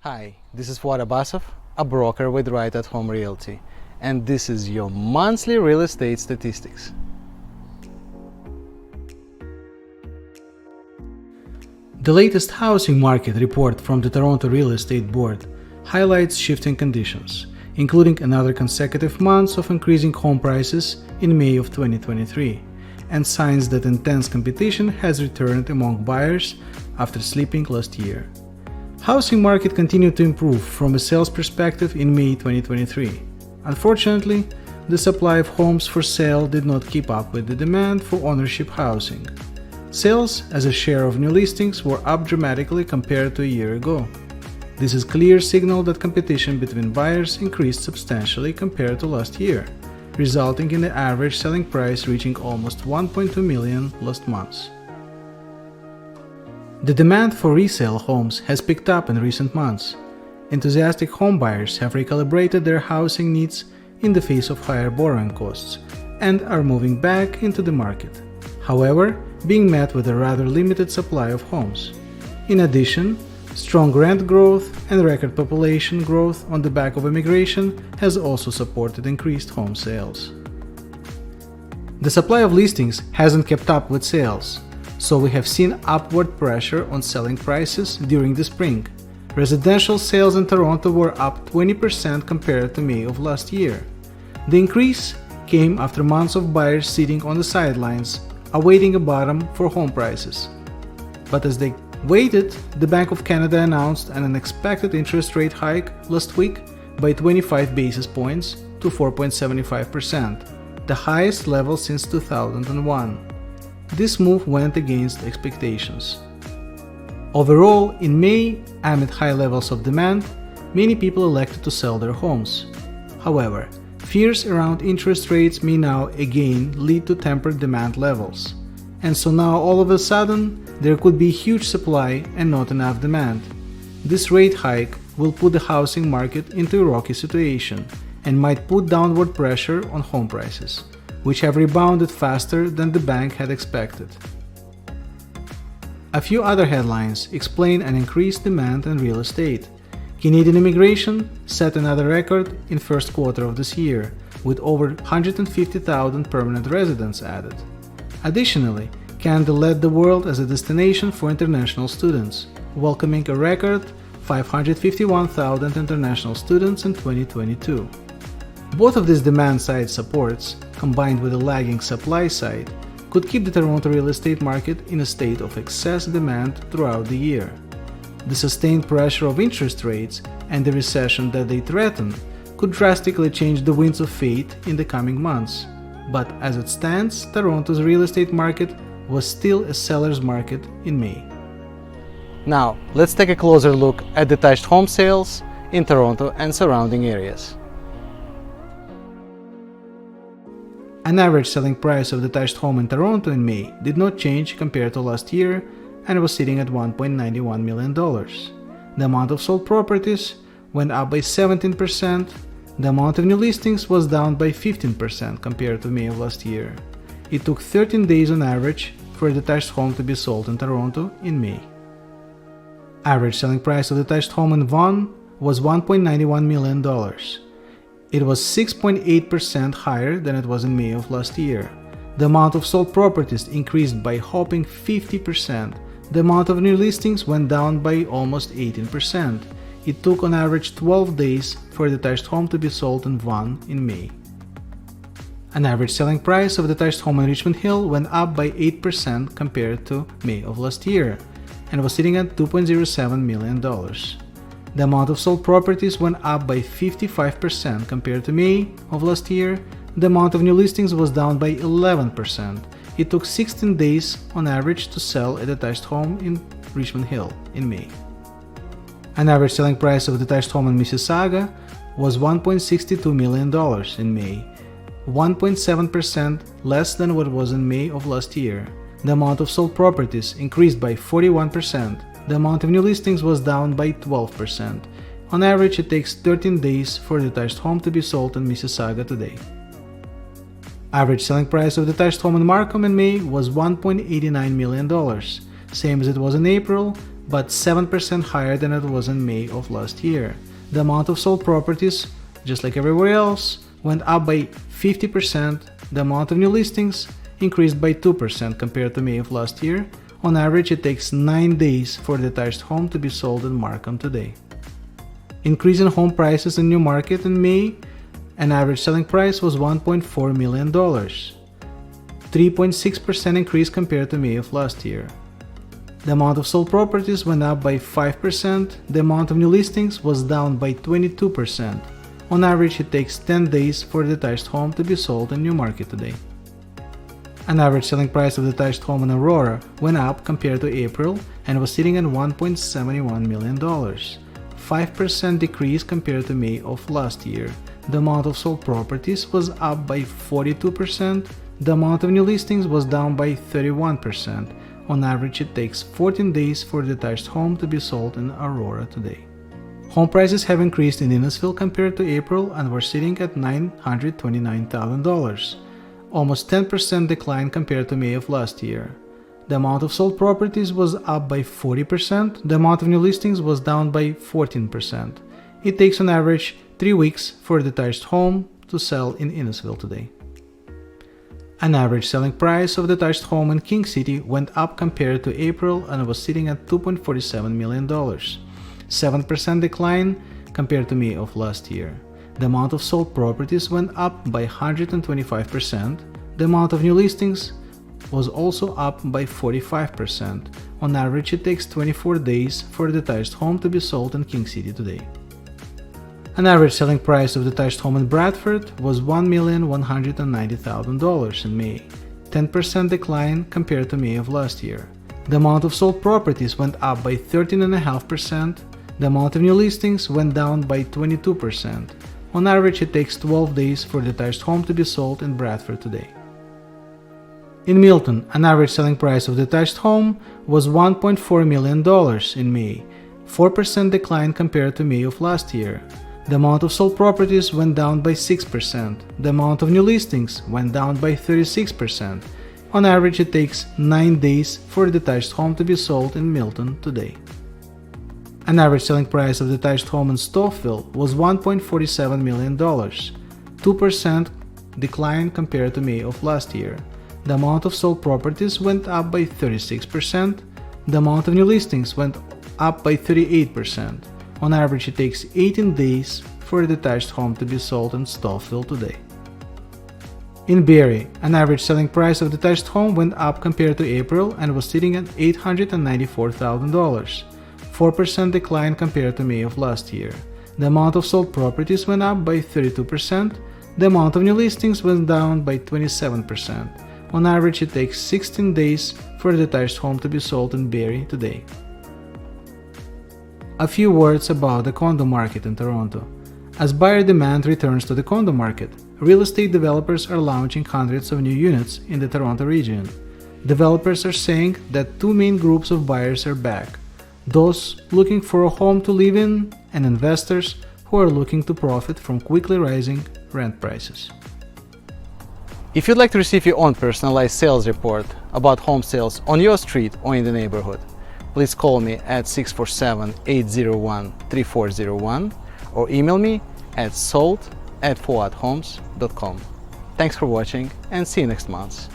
Hi, this is FUAD ABASOV, a broker with Right at Home Realty, and this is your monthly real estate statistics. The latest housing market report from the Toronto Real Estate Board highlights shifting conditions, including another consecutive month of increasing home prices in May of 2023, and signs that intense competition has returned among buyers after slipping last year. Housing market continued to improve from a sales perspective in May 2023. Unfortunately, the supply of homes for sale did not keep up with the demand for ownership housing. Sales as a share of new listings were up dramatically compared to a year ago. This is a clear signal that competition between buyers increased substantially compared to last year, resulting in the average selling price reaching almost $1.2 million last month. The demand for resale homes has picked up in recent months. Enthusiastic homebuyers have recalibrated their housing needs in the face of higher borrowing costs and are moving back into the market, however, being met with a rather limited supply of homes. In addition, strong rent growth and record population growth on the back of immigration has also supported increased home sales. The supply of listings hasn't kept up with sales, so we have seen upward pressure on selling prices during the spring. Residential sales in Toronto were up 20% compared to May of last year. The increase came after months of buyers sitting on the sidelines, awaiting a bottom for home prices. But as they waited, the Bank of Canada announced an unexpected interest rate hike last week by 25 basis points to 4.75%, the highest level since 2001. This move went against expectations. Overall, in May, amid high levels of demand, many people elected to sell their homes. However, fears around interest rates may now again lead to tempered demand levels. And so now all of a sudden, there could be huge supply and not enough demand. This rate hike will put the housing market into a rocky situation and might put downward pressure on home prices, which have rebounded faster than the bank had expected. A few other headlines explain an increased demand in real estate. Canadian immigration set another record in first quarter of this year, with over 150,000 permanent residents added. Additionally, Canada led the world as a destination for international students, welcoming a record 551,000 international students in 2022. Both of these demand-side supports, combined with a lagging supply side, could keep the Toronto real estate market in a state of excess demand throughout the year. The sustained pressure of interest rates and the recession that they threaten could drastically change the winds of fate in the coming months. But as it stands, Toronto's real estate market was still a seller's market in May. Now, let's take a closer look at detached home sales in Toronto and surrounding areas. An average selling price of detached home in Toronto in May did not change compared to last year and was sitting at $1.91 million. The amount of sold properties went up by 17%. The amount of new listings was down by 15% compared to May of last year. It took 13 days on average for a detached home to be sold in Toronto in May. Average selling price of detached home in Vaughan was $1.91 million. It was 6.8% higher than it was in May of last year. The amount of sold properties increased by a whopping 50%. The amount of new listings went down by almost 18%. It took on average 12 days for a detached home to be sold in Vaughan in May. An average selling price of a detached home in Richmond Hill went up by 8% compared to May of last year and was sitting at $2.07 million. The amount of sold properties went up by 55% compared to May of last year. The amount of new listings was down by 11%. It took 16 days on average to sell a detached home in Richmond Hill in May. An average selling price of a detached home in Mississauga was $1.62 million in May, 1.7% less than what it was in May of last year. The amount of sold properties increased by 41%. The amount of new listings was down by 12%. On average, it takes 13 days for a detached home to be sold in Mississauga today. Average selling price of detached home in Markham in May was $1.89 million, same as it was in April, but 7% higher than it was in May of last year. The amount of sold properties, just like everywhere else, went up by 50%. The amount of new listings increased by 2% compared to May of last year. On average, it takes 9 days for a detached home to be sold in Markham today. Increase in home prices in Newmarket in May, an average selling price was $1.4 million, 3.6% increase compared to May of last year. The amount of sold properties went up by 5%. The amount of new listings was down by 22%. On average, it takes 10 days for a detached home to be sold in Newmarket today. An average selling price of a detached home in Aurora went up compared to April and was sitting at $1.71 million, 5% decrease compared to May of last year. The amount of sold properties was up by 42%. The amount of new listings was down by 31%. On average, it takes 14 days for a detached home to be sold in Aurora today. Home prices have increased in Innisfil compared to April and were sitting at $929,000, almost 10% decline compared to May of last year. The amount of sold properties was up by 40%. The amount of new listings was down by 14%. It takes on average 3 weeks for a detached home to sell in Innisfil today. An average selling price of a detached home in King City went up compared to April and was sitting at $2.47 million, 7% decline compared to May of last year. The amount of sold properties went up by 125%. The amount of new listings was also up by 45%. On average, it takes 24 days for a detached home to be sold in King City today. An average selling price of a detached home in Bradford was $1,190,000 in May, 10% decline compared to May of last year. The amount of sold properties went up by 13.5%. The amount of new listings went down by 22%. On average, it takes 12 days for a detached home to be sold in Bradford today. In Milton, an average selling price of a detached home was $1.4 million in May, 4% decline compared to May of last year. The amount of sold properties went down by 6%. The amount of new listings went down by 36%. On average, it takes 9 days for a detached home to be sold in Milton today. An average selling price of a detached home in Stoufville was $1.47 million, 2% decline compared to May of last year. The amount of sold properties went up by 36%. The amount of new listings went up by 38%. On average, it takes 18 days for a detached home to be sold in Stoufville today. In Barrie, an average selling price of a detached home went up compared to April and was sitting at $894,000, 4% decline compared to May of last year. The amount of sold properties went up by 32%. The amount of new listings went down by 27%. On average, it takes 16 days for a detached home to be sold in Barrie today. A few words about the condo market in Toronto. As buyer demand returns to the condo market, real estate developers are launching hundreds of new units in the Toronto region. Developers are saying that two main groups of buyers are back: those looking for a home to live in and investors who are looking to profit from quickly rising rent prices. If you'd like to receive your own personalized sales report about home sales on your street or in the neighborhood, please call me at 647-801-3401 or email me at sold@fuadhomes.com. Thanks for watching and see you next month.